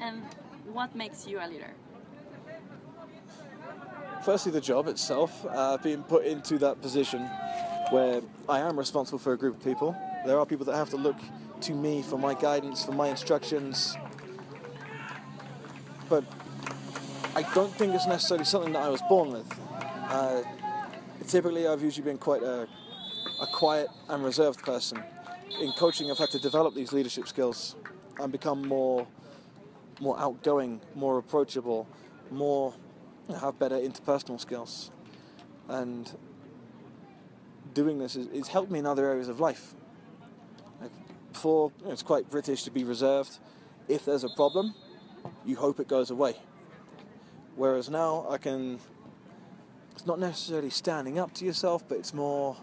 And what makes you a leader? Firstly, the job itself, being put into that position where I am responsible for a group of people. There are people that have to look to me for my guidance, for my instructions. But I don't think it's necessarily something that I was born with. Typically, I've usually been quite a quiet and reserved person. In coaching, I've had to develop these leadership skills and become more outgoing, more approachable, have better interpersonal skills. And doing this it's helped me in other areas of life. Like before, it's quite British to be reserved. If there's a problem, you hope it goes away. Whereas now it's not necessarily standing up to yourself, but it's more,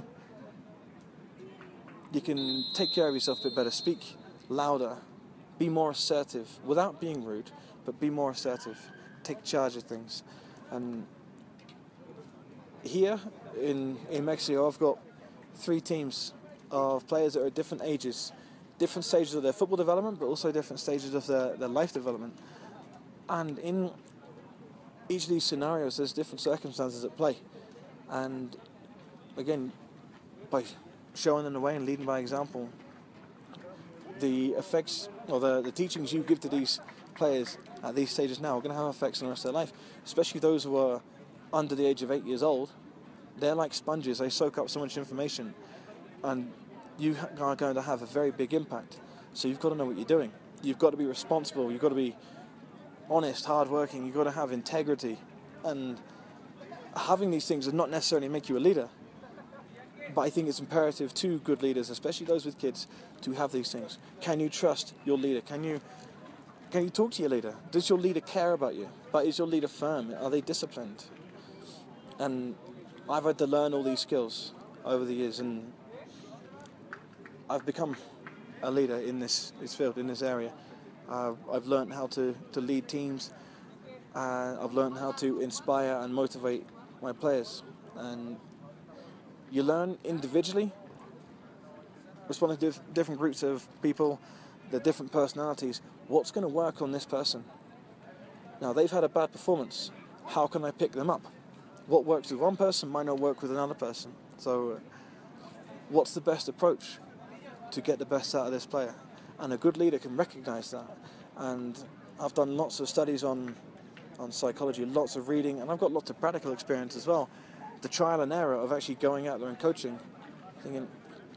you can take care of yourself a bit better, speak louder, be more assertive, without being rude, but be more assertive, take charge of things. And here in Mexico, I've got 3 teams of players that are at different ages, different stages of their football development, but also different stages of their life development. And in each of these scenarios, there's different circumstances at play. And again, by showing them the way and leading by example, the effects or the teachings you give to these players at these stages now are going to have effects on the rest of their life, especially those who are under the age of 8 years old. They're like sponges, they soak up so much information, and you are going to have a very big impact. So you've got to know what you're doing. You've got to be responsible, you've got to be honest, hard-working, you've got to have integrity. And having these things does not necessarily make you a leader, but I think it's imperative to good leaders, especially those with kids, to have these things. Can you trust your leader? Can you talk to your leader? Does your leader care about you? But is your leader firm? Are they disciplined? And I've had to learn all these skills over the years, and I've become a leader in this field, in this area. I've learned how to lead teams. I've learned how to inspire and motivate my players. And you learn individually, responding to different groups of people, the different personalities, what's going to work on this person. Now, they've had a bad performance. How can I pick them up? What works with one person might not work with another person. So what's the best approach to get the best out of this player? And a good leader can recognize that. And I've done lots of studies on psychology, lots of reading, and I've got lots of practical experience as well. The trial and error of actually going out there and coaching, thinking,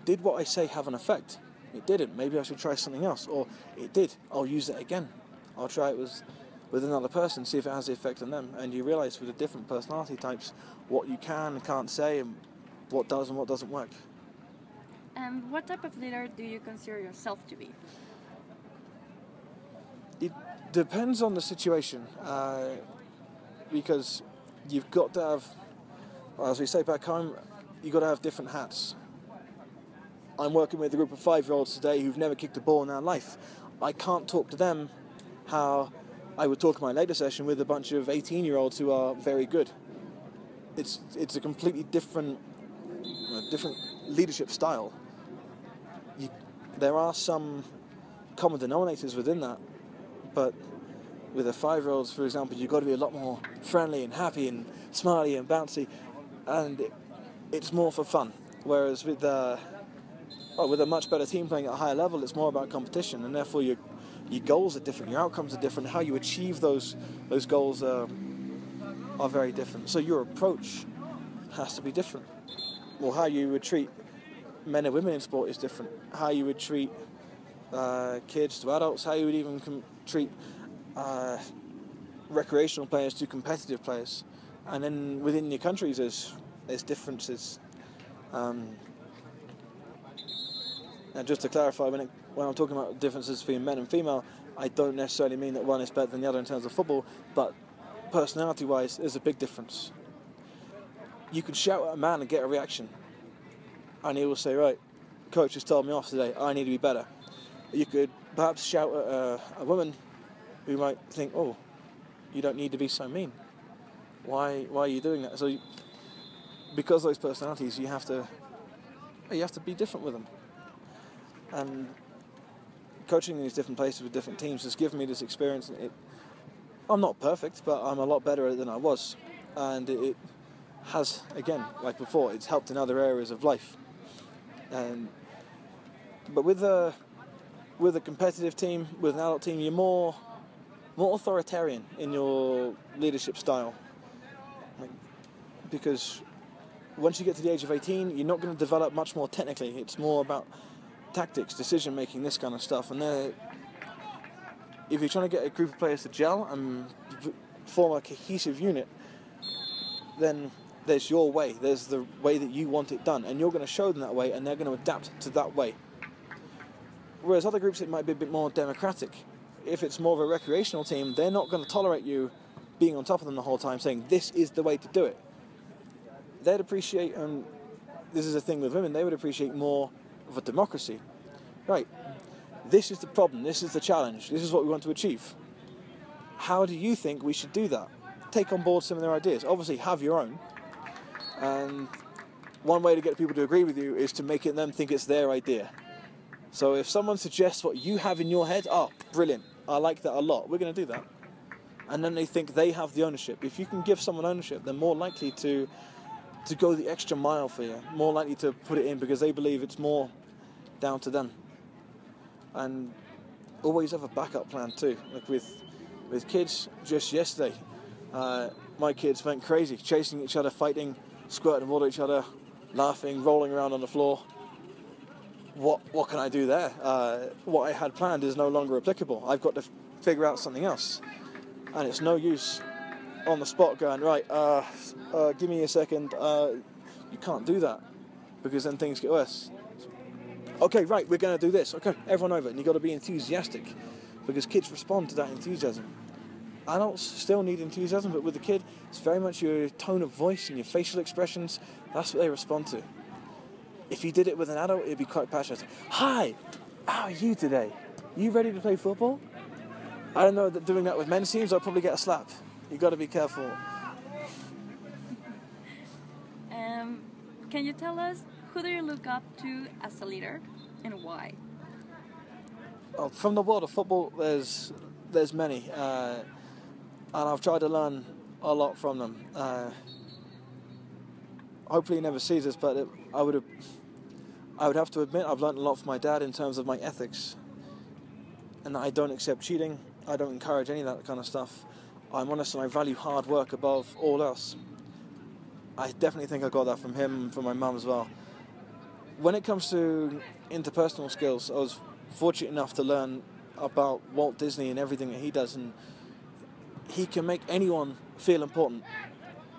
did what I say have an effect? It didn't. Maybe I should try something else. Or it did. I'll use it again. I'll try it with another person, see if it has the effect on them. And you realize with the different personality types what you can and can't say, and what does and what doesn't work. And what type of leader do you consider yourself to be? It depends on the situation, because you've got to have, as we say back home, you've got to have different hats. I'm working with a group of 5-year-olds today who've never kicked a ball in their life. I can't talk to them how I would talk in my later session with a bunch of 18-year-olds who are very good. It's a completely different leadership style. There are some common denominators within that, but with the 5-year-olds, for example, you've got to be a lot more friendly and happy and smiley and bouncy, and it's more for fun. Whereas with a much better team playing at a higher level, it's more about competition, and therefore your goals are different, your outcomes are different, how you achieve those goals are very different. So your approach has to be different. Well, how you would treat men and women in sport is different. How you would treat kids to adults, how you would even treat recreational players to competitive players. And then within your countries there's differences. And just to clarify, when I'm talking about differences between men and female, I don't necessarily mean that one is better than the other in terms of football, but personality-wise, there's a big difference. You can shout at a man and get a reaction, and he will say, right, coach has told me off today, I need to be better. You could perhaps shout at a woman who might think, oh, you don't need to be so mean. Why are you doing that? So because those personalities, you have to be different with them. And coaching in these different places with different teams has given me this experience. I'm not perfect, but I'm a lot better at it than I was. And it has, again, like before, it's helped in other areas of life. But with a competitive team, with an adult team, you're more authoritarian in your leadership style. Because once you get to the age of 18, you're not going to develop much more technically. It's more about tactics, decision making, this kind of stuff. And if you're trying to get a group of players to gel and form a cohesive unit, then there's your way. There's the way that you want it done, and you're going to show them that way, and they're going to adapt to that way. Whereas other groups, it might be a bit more democratic. If it's more of a recreational team, they're not going to tolerate you being on top of them the whole time, saying this is the way to do it. They'd appreciate, and this is a thing with women, they would appreciate more of a democracy. Right, this is the problem, this is the challenge, this is what we want to achieve. How do you think we should do that? Take on board some of their ideas. Obviously, have your own. And one way to get people to agree with you is to make them think it's their idea. So if someone suggests what you have in your head, oh, brilliant, I like that a lot, we're going to do that. And then they think they have the ownership. If you can give someone ownership, they're more likely to go the extra mile for you, more likely to put it in because they believe it's more down to them. And always have a backup plan too. Like with kids, just yesterday, my kids went crazy, chasing each other, fighting, squirting water at each other, laughing, rolling around on the floor. What can I do there? What I had planned is no longer applicable. I've got to figure out something else. And it's no use on the spot going, right, give me a second. You can't do that because then things get worse. Okay, right, we're going to do this. Okay, everyone over. And you've got to be enthusiastic because kids respond to that enthusiasm. Adults still need enthusiasm, but with the kid, it's very much your tone of voice and your facial expressions. That's what they respond to. If you did it with an adult, it'd be quite passionate. Hi, how are you today? You ready to play football? I don't know that doing that with men's teams, I'll probably get a slap. You've got to be careful. Can you tell us, who do you look up to as a leader and why? Well, from the world of football, there's many. And I've tried to learn a lot from them. Hopefully he never sees this, but I would have to admit I've learned a lot from my dad in terms of my ethics. And that I don't accept cheating, I don't encourage any of that kind of stuff. I'm honest and I value hard work above all else. I definitely think I got that from him and from my mum as well. When it comes to interpersonal skills, I was fortunate enough to learn about Walt Disney and everything that he does, and he can make anyone feel important.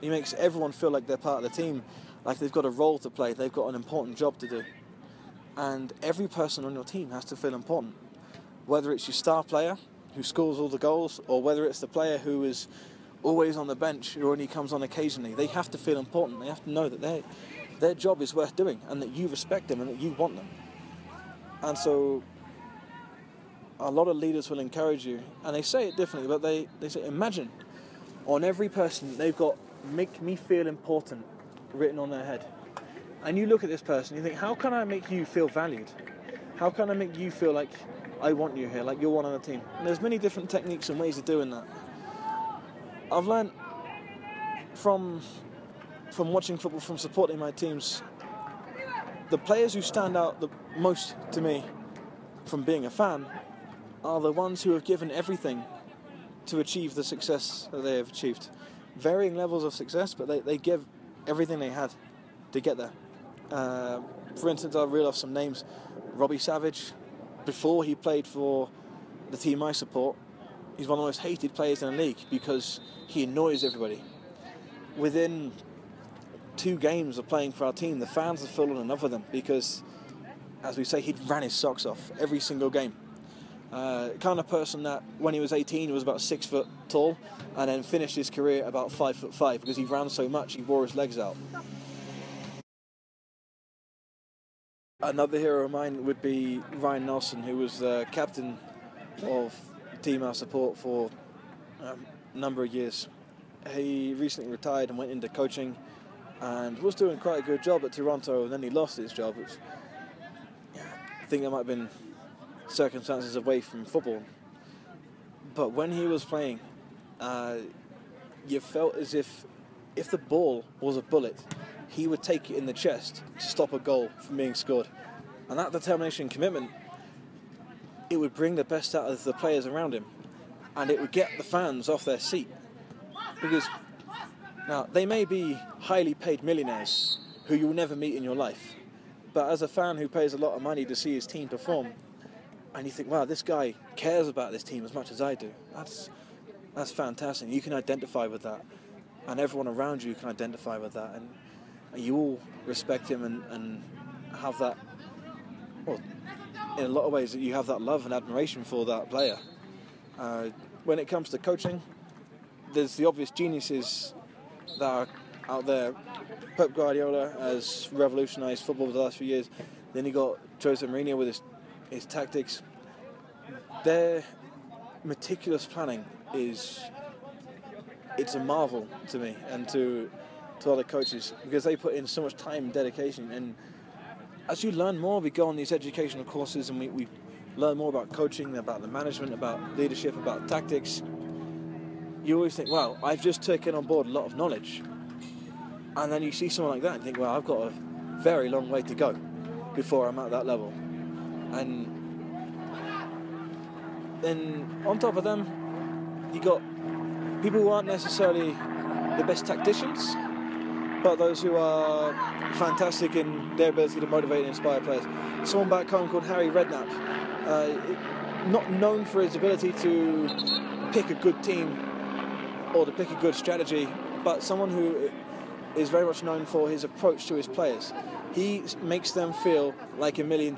He makes everyone feel like they're part of the team, like they've got a role to play, they've got an important job to do. And every person on your team has to feel important. Whether it's your star player who scores all the goals, or whether it's the player who is always on the bench or only comes on occasionally, they have to feel important. They have to know that their job is worth doing and that you respect them and that you want them. And so a lot of leaders will encourage you, and they say it differently, but they say, imagine on every person they've got "make me feel important" written on their head. And you look at this person, you think, how can I make you feel valued? How can I make you feel like I want you here, like you're one on the team? And there's many different techniques and ways of doing that. I've learned from watching football, from supporting my teams, the players who stand out the most to me from being a fan are the ones who have given everything to achieve the success that they have achieved. Varying levels of success, but they give everything they had to get there. For instance, I'll reel off some names. Robbie Savage, before he played for the team I support, he's one of the most hated players in the league because he annoys everybody. Within 2 games of playing for our team, the fans have fallen in love with him because, as we say, he ran his socks off every single game. Kind of person that when he was 18 was about 6 foot tall and then finished his career about 5'5" because he ran so much he wore his legs out. Another hero of mine would be Ryan Nelson, who was the captain of the team I support for a number of years. He recently retired and went into coaching and was doing quite a good job at Toronto, and then he lost his job, which I think that might have been circumstances away from football. But when he was playing, you felt as if the ball was a bullet, he would take it in the chest to stop a goal from being scored. And that determination and commitment, it would bring the best out of the players around him. And it would get the fans off their seat. Because now, they may be highly paid millionaires who you'll never meet in your life. But as a fan who pays a lot of money to see his team perform, and you think, wow, this guy cares about this team as much as I do. That's fantastic. You can identify with that. And everyone around you can identify with that. And you all respect him and have that, well, in a lot of ways, you have that love and admiration for that player. When it comes to coaching, there's the obvious geniuses that are out there. Pep Guardiola has revolutionised football over the last few years. Then you got Jose Mourinho with his tactics. Their meticulous planning it's a marvel to me and to other coaches, because they put in so much time and dedication. And as you learn more, we go on these educational courses and we learn more about coaching, about the management, about leadership, about tactics. You always think, wow, I've just taken on board a lot of knowledge. And then you see someone like that and think, well, I've got a very long way to go before I'm at that level. And then on top of them, you got people who aren't necessarily the best tacticians, but those who are fantastic in their ability to motivate and inspire players. Someone back home called Harry Redknapp, not known for his ability to pick a good team or to pick a good strategy, but someone who is very much known for his approach to his players. He makes them feel like $1 million,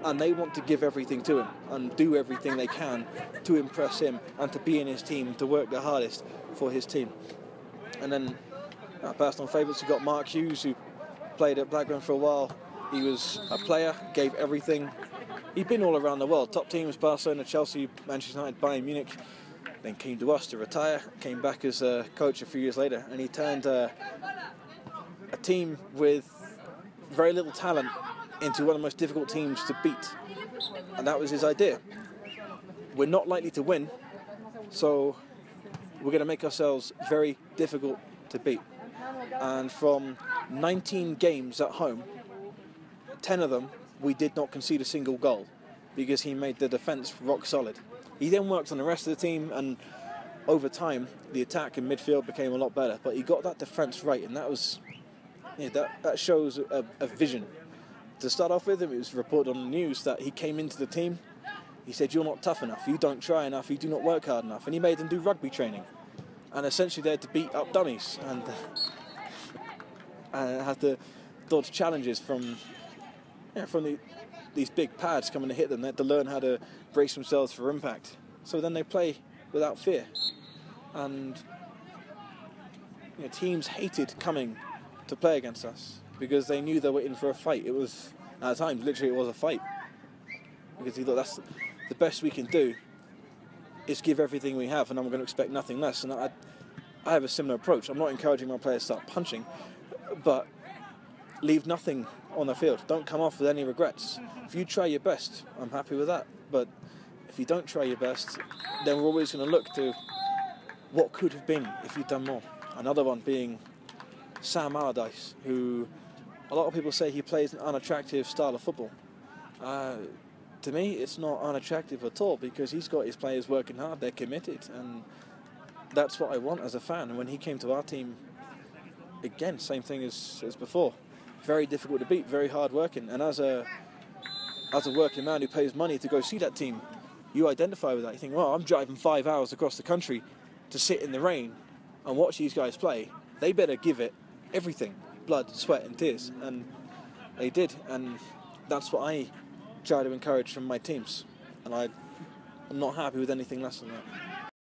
and they want to give everything to him and do everything they can to impress him and to be in his team, to work the hardest for his team. And then our personal favourites, you've got Mark Hughes, who played at Blackburn for a while. He was a player, gave everything. He'd been all around the world, top teams, Barcelona, Chelsea, Manchester United, Bayern Munich. Then came to us to retire, came back as a coach a few years later, and he turned a team with very little talent into one of the most difficult teams to beat. And that was his idea. We're not likely to win, so we're going to make ourselves very difficult to beat. And from 19 games at home, 10 of them we did not concede a single goal because he made the defence rock solid. He then worked on the rest of the team, and over time the attack and midfield became a lot better, but he got that defence right, and that was that shows a vision. To start off with, it was reported on the news that he came into the team, he said, you're not tough enough, you don't try enough, you do not work hard enough, and he made them do rugby training, and essentially they had to beat up dummies and had to dodge challenges from these big pads coming to hit them. They had to learn how to brace themselves for impact. So then they play without fear. And teams hated coming to play against us because they knew they were in for a fight. It was, at times, literally it was a fight. Because he thought, that's the best we can do is give everything we have, and I'm going to expect nothing less. And I have a similar approach. I'm not encouraging my players to start punching, but leave nothing on the field. Don't come off with any regrets. If you try your best, I'm happy with that. But if you don't try your best, then we're always going to look to what could have been if you'd done more. Another one being Sam Allardyce, who a lot of people say he plays an unattractive style of football. To me, it's not unattractive at all, because he's got his players working hard, they're committed, and that's what I want as a fan. And when he came to our team, again, same thing as before. Very difficult to beat, very hard working. And as a working man who pays money to go see that team, you identify with that. You think, well, I'm driving 5 hours across the country to sit in the rain and watch these guys play. They better give it everything, blood, sweat and tears. And they did. And that's what I try to encourage from my teams. And I'm not happy with anything less than that.